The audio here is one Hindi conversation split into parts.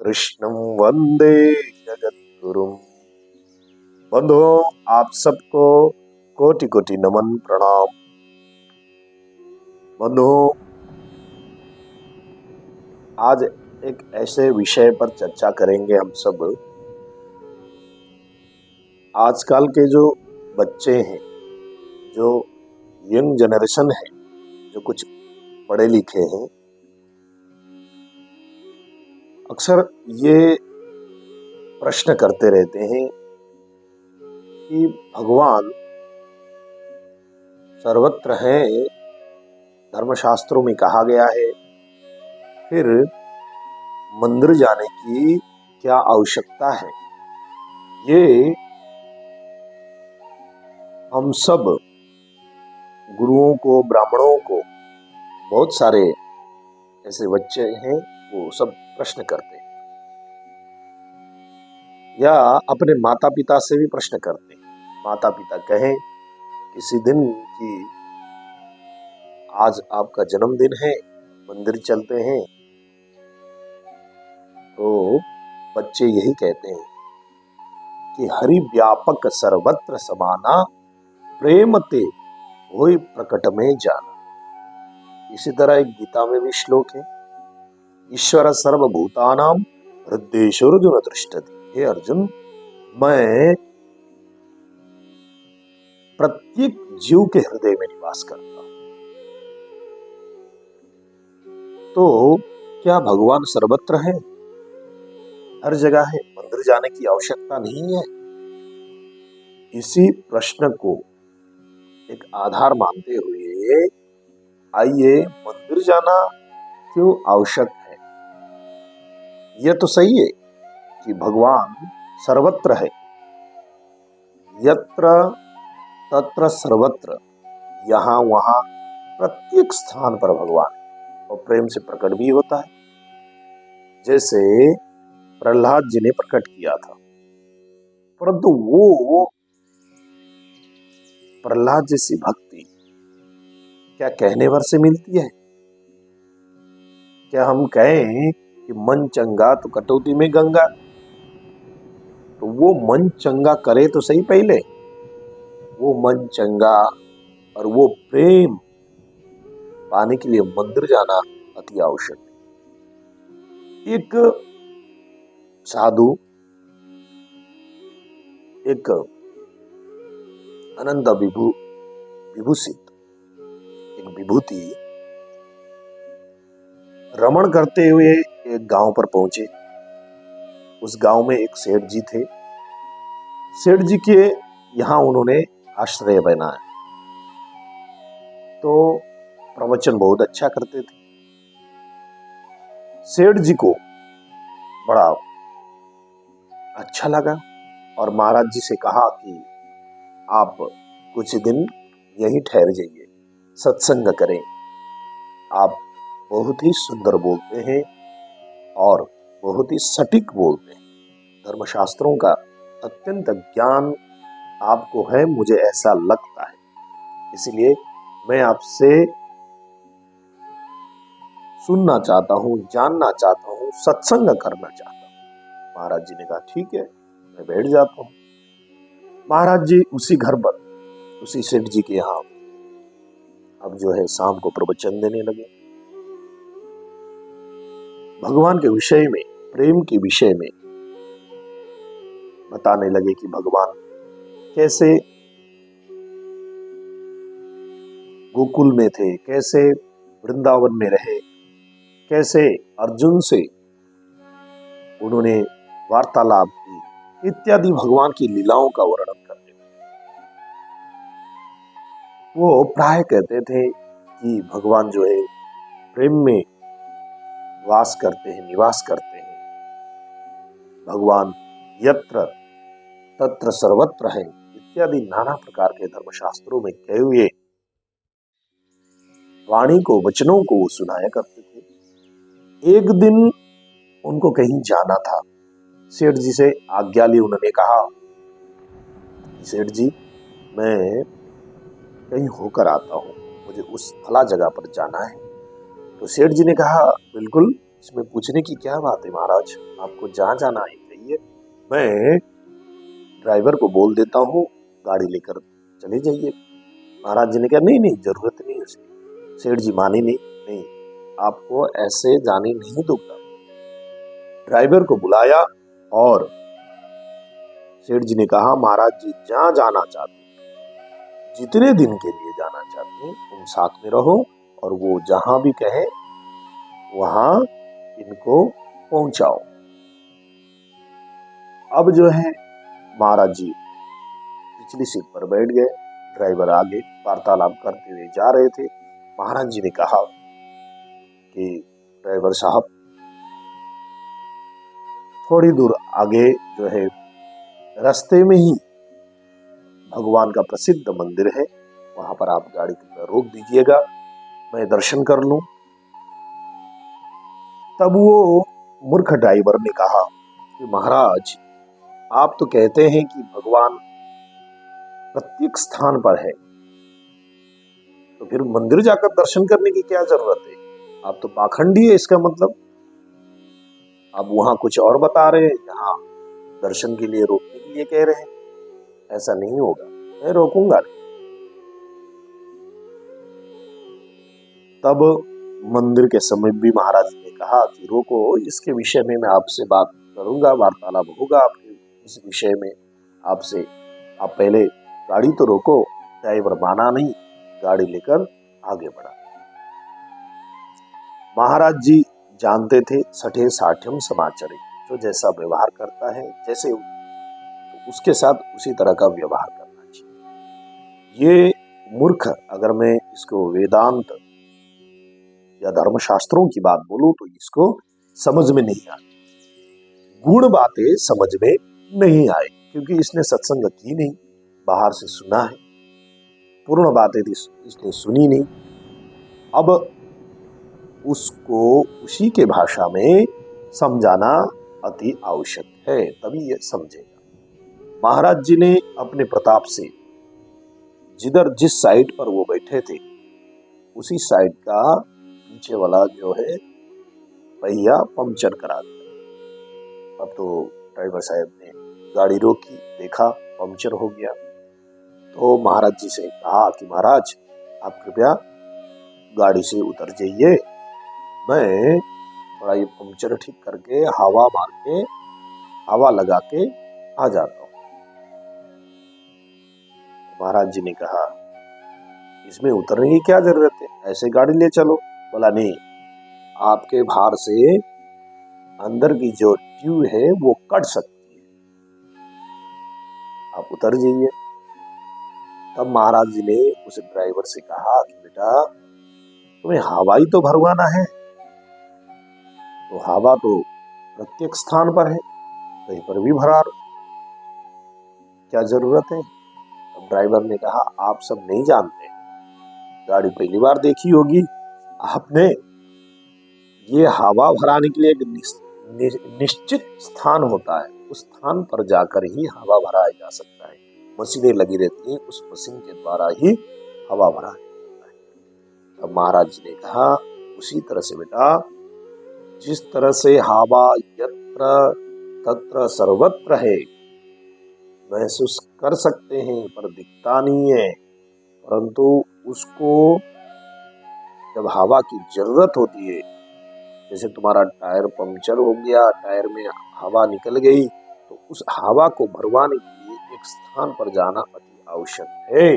कृष्णं वंदे जगद्गुरुम्। बंधुओं, आप सबको कोटि कोटि नमन प्रणाम। बंधुओं, आज एक ऐसे विषय पर चर्चा करेंगे हम सब। आजकल के जो बच्चे हैं, जो यंग जनरेशन है, जो कुछ पढ़े लिखे हैं, अक्सर ये प्रश्न करते रहते हैं कि भगवान सर्वत्र है, धर्मशास्त्रों में कहा गया है, फिर मंदिर जाने की क्या आवश्यकता है। ये हम सब गुरुओं को, ब्राह्मणों को, बहुत सारे ऐसे बच्चे हैं, वो सब प्रश्न करते हैं या अपने माता पिता से भी प्रश्न करते हैं। माता पिता कहें किसी दिन कि आज आपका जन्मदिन है, मंदिर चलते हैं, तो बच्चे यही कहते हैं कि हरि व्यापक सर्वत्र समाना, प्रेम ते होय प्रकट में जाना। इसी तरह एक गीता में भी श्लोक है, ईश्वर सर्वभूतानां हृदयेषु तिष्ठति। हे अर्जुन, मैं प्रत्येक जीव के हृदय में निवास करता हूं। तो क्या भगवान सर्वत्र है, हर जगह है, मंदिर जाने की आवश्यकता नहीं है? इसी प्रश्न को एक आधार मानते हुए आइए, मंदिर जाना क्यों आवश्यक है? यह तो सही है कि भगवान सर्वत्र है, यत्र तत्र सर्वत्र, यहाँ वहां प्रत्येक स्थान पर भगवान और प्रेम से प्रकट भी होता है, जैसे प्रहलाद जी ने प्रकट किया था। परंतु वो प्रहलाद जैसी भक्ति क्या कहने भर से मिलती है? क्या हम कहें कि मन चंगा तो कटौती में गंगा? तो वो मन चंगा करे तो सही पहले। वो मन चंगा और वो प्रेम पाने के लिए मंदिर जाना अति आवश्यक है। एक साधु, एक अनंत विभूषित, एक विभूति रमण करते हुए एक गांव पर पहुंचे। उस गांव में एक सेठ जी थे। सेठ जी के यहां उन्होंने आश्रय बनाया। तो प्रवचन बहुत अच्छा करते थे। सेठ जी को बड़ा अच्छा लगा और महाराज जी से कहा कि आप कुछ दिन यहीं ठहर जाइए, सत्संग करें। आप बहुत ही सुंदर बोलते हैं और बहुत ही सटीक बोलते हैं, धर्मशास्त्रों का अत्यंत ज्ञान आपको है, मुझे ऐसा लगता है। इसलिए मैं आपसे सुनना चाहता हूं, जानना चाहता हूं, सत्संग करना चाहता हूं। महाराज जी ने कहा ठीक है, मैं बैठ जाता हूं। महाराज जी उसी घर पर, उसी सेठ जी के यहाँ अब जो है शाम को प्रवचन देने लगे। भगवान के विषय में, प्रेम के विषय में बताने लगे कि भगवान कैसे गोकुल में थे, कैसे वृंदावन में रहे, कैसे अर्जुन से उन्होंने वार्तालाप की, इत्यादि भगवान की लीलाओं का वर्णन करते थे। वो प्राय कहते थे कि भगवान जो है प्रेम में वास करते हैं, निवास करते हैं। भगवान यत्र तत्र सर्वत्र है, इत्यादि नाना प्रकार के धर्मशास्त्रों में कहे हुए वाणी को, वचनों को वो सुनाया करते थे। एक दिन उनको कहीं जाना था। सेठ जी से आज्ञा ली। उन्होंने कहा, सेठ जी मैं कहीं होकर आता हूं, मुझे उस फला जगह पर जाना है। तो सेठ जी ने कहा बिल्कुल इसमें पूछने की क्या बात है महाराज, आपको जहाँ जाना है जाइए, मैं ड्राइवर को बोल देता हूँ गाड़ी लेकर चले जाइए। महाराज जी ने कहा नहीं नहीं, जरूरत नहीं उसकी। सेठ जी माने नहीं, नहीं आपको ऐसे जाने नहीं दूंगा। ड्राइवर को बुलाया और सेठ जी ने कहा महाराज जी जहाँ जाना चाहते हैं, जितने दिन के लिए जाना चाहते हैं तुम साथ में रहो, और वो जहां भी कहे वहां इनको पहुंचाओ। अब जो है महाराज जी पिछली सीट पर बैठ गए, ड्राइवर आगे वार्तालाप करते हुए जा रहे थे। महाराज जी ने कहा कि ड्राइवर साहब थोड़ी दूर आगे जो है रास्ते में ही भगवान का प्रसिद्ध मंदिर है, वहां पर आप गाड़ी रोक दीजिएगा, मैं दर्शन कर लूं। तब वो मूर्ख ड्राइवर ने कहा कि महाराज आप तो कहते हैं कि भगवान प्रत्येक स्थान पर है, तो फिर मंदिर जाकर दर्शन करने की क्या जरूरत है? आप तो पाखंडी है, इसका मतलब आप वहां कुछ और बता रहे हैं, यहाँ दर्शन के लिए रोकने के लिए कह रहे हैं। ऐसा नहीं होगा, मैं रोकूंगा नहीं। तब मंदिर के समीप भी महाराज ने कहा कि रोको, इसके विषय में मैं आपसे बात करूंगा, वार्तालाप होगा आपके इस विषय में आपसे। आप पहले गाड़ी तो रोको। ड्राइवर माना नहीं, गाड़ी लेकर आगे बढ़ा। महाराज जी जानते थे सठे साठ्यम समाचरे, जो जैसा व्यवहार करता है जैसे तो उसके साथ उसी तरह का व्यवहार करना चाहिए। ये मूर्ख, अगर मैं इसको वेदांत या धर्मशास्त्रों की बात बोलूं तो इसको समझ में नहीं आई, गुण बातें समझ में नहीं आई, क्योंकि इसने सत्संग की नहीं, बाहर से सुना है, पूर्ण बातें इसने सुनी नहीं। अब उसको उसी के भाषा में समझाना अति आवश्यक है, तभी ये समझेगा। महाराज जी ने अपने प्रताप से जिधर जिस साइड पर वो बैठे थे उसी साइड का पीछे वाला जो है पहिया पंक्चर करा दिया। अब तो ड्राइवर साहब ने गाड़ी रोकी, देखा पंक्चर हो गया, तो महाराज जी से कहा कि महाराज आप कृपया गाड़ी से उतर जाइए, मैं थोड़ा ये पंक्चर ठीक करके हवा मार के हवा लगा के आ जाता हूँ। महाराज जी ने कहा इसमें उतरने की क्या जरूरत है, ऐसे गाड़ी ले चलो। बोला नहीं, आपके भार से अंदर की जो ट्यूब है वो कट सकती है, आप उतर जाइए। तब महाराज जी ने उस ड्राइवर से कहा कि बेटा तुम्हें हवा ही तो भरवाना है, तो हवा तो प्रत्येक स्थान पर है, कहीं पर भी भरा लो, क्या जरूरत है? तब ड्राइवर ने कहा आप सब नहीं जानते, गाड़ी पहली बार देखी होगी आपने, ये हवा भराने के लिए एक निश्चित स्थान होता है, उस स्थान पर जाकर ही हवा भराया जा सकता है। मशीनें लगी रहती हैं, उस मशीन के द्वारा ही हवा भराया जाता है। तब महाराज जी ने कहा उसी तरह से बेटा, जिस तरह से हवा यत्र तत्र सर्वत्र है, महसूस कर सकते हैं पर दिखता नहीं है, परंतु उसको जब हवा की जरूरत होती है, जैसे तुम्हारा टायर पंक्चर हो गया, टायर में हवा निकल गई, तो उस हवा को भरवाने के लिए एक स्थान पर जाना अति आवश्यक है,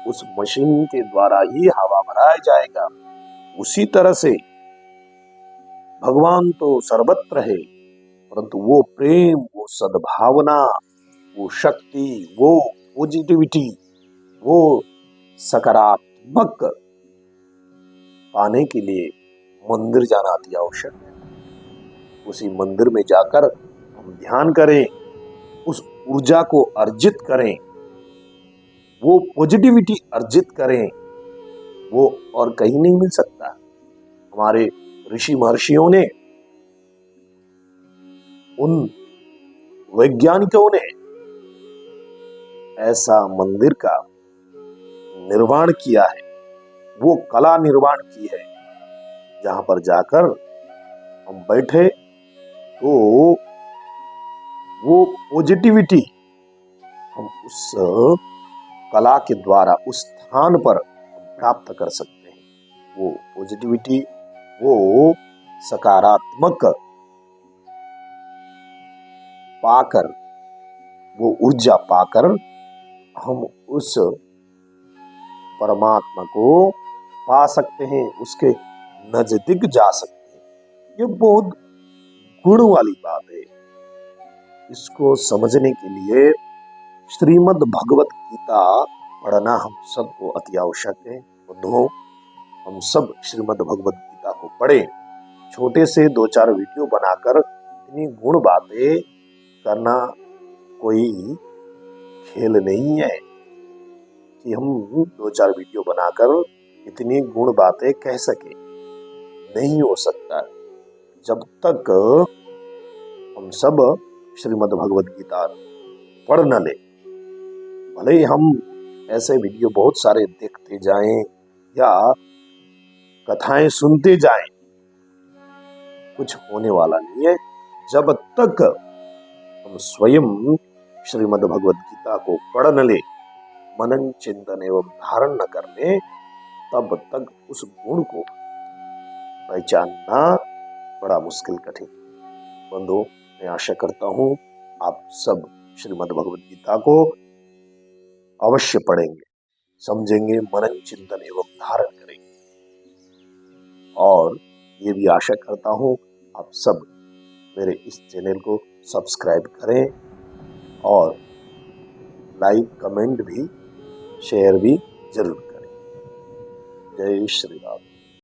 उस मशीन के द्वारा ही हवा भराया जाएगा। उसी तरह से भगवान तो सर्वत्र है, परंतु वो प्रेम, वो सद्भावना, वो शक्ति, वो पॉजिटिविटी, वो सकारात्मक पाने के लिए मंदिर जाना अति आवश्यक है। उसी मंदिर में जाकर हम ध्यान करें, उस ऊर्जा को अर्जित करें, वो पॉजिटिविटी अर्जित करें, वो और कहीं नहीं मिल सकता। हमारे ऋषि महर्षियों ने, उन वैज्ञानिकों ने ऐसा मंदिर का निर्माण किया है, वो कला निर्माण की है, जहां पर जाकर हम बैठे तो वो पॉजिटिविटी हम उस कला के द्वारा उस स्थान पर प्राप्त कर सकते हैं। वो पॉजिटिविटी, वो सकारात्मक पाकर, वो ऊर्जा पाकर हम उस परमात्मा को पा सकते हैं, उसके नजदीक जा सकते हैं। ये बहुत गुण वाली बात है। इसको समझने के लिए श्रीमद् भगवत गीता पढ़ना हम सबको अति आवश्यक है। बंधुओं, हम सब श्रीमद् भगवत गीता को पढ़ें। छोटे से 2-4 वीडियो बनाकर इतनी गुण बातें करना कोई खेल नहीं है कि हम 2-4 वीडियो बनाकर इतनी गुण बातें कह सके। नहीं हो सकता जब तक हम सब श्रीमद् भगवत गीता पढ़ न ले। भले ही हम ऐसे वीडियो बहुत सारे देखते जाएं या कथाएं सुनते जाएं, कुछ होने वाला नहीं है। जब तक हम स्वयं श्रीमद् भगवत गीता को पढ़ न ले, मनन चिंतन एवं धारण न कर ले, तब तक उस गुण को पहचानना बड़ा मुश्किल, कठिन। बंधु, मैं आशा करता हूं आप सब श्रीमद् भगवत गीता को अवश्य पढ़ेंगे, समझेंगे, मनन चिंतन एवं धारण करेंगे। और ये भी आशा करता हूं आप सब मेरे इस चैनल को सब्सक्राइब करें और लाइक, कमेंट भी, शेयर भी जरूर करें। जय श्री राम।